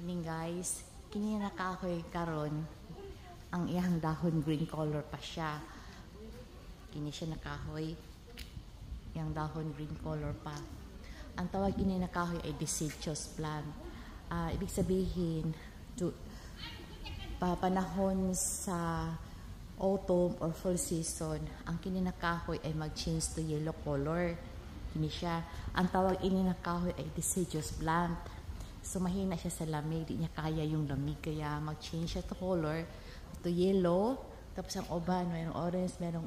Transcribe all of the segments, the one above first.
Morning guys, kini nakahoy karon ang iyang dahon green color pa siya. Kini siya nakahoy, iyang dahon green color pa. Ang tawag kini nakahoy ay deciduous plant. Ibig sabihin, panahon sa autumn or fall season, ang kini nakahoy ay mag-change to yellow color. Kini siya. Ang tawag ini nakahoy ay deciduous plant. So, mahina siya sa lamig. Di niya kaya yung lamig. Kaya, mag-change siya to color. To yellow. Tapos, ang uban, mayroong orange, mayroong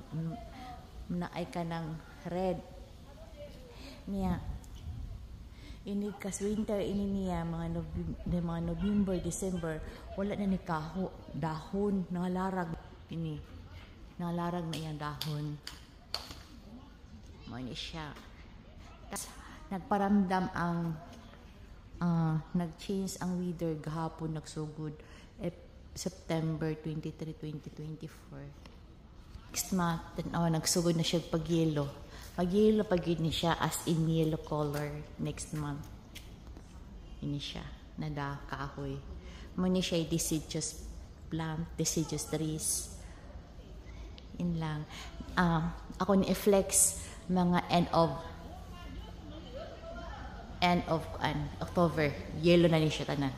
naay ka ng red. Niya. Ini kas winter, ini niya, mga November, December, wala na ni kaho. Dahon. Nangalarag. Ini. Nangalarag na iyang dahon. Mani siya. Tapos, nagparamdam ang nag-change ang weather gahapon, nagsugod September 23, 2024. Next month, nagsugod na siya pag-yellow. Pag-yellow, pag-yun siya as in yellow color next month. Ini siya, kahoy. Muna siya deciduous plant, deciduous trees. In lang. Ako ni-flex mga end of October. Yellow na rin siya tanan.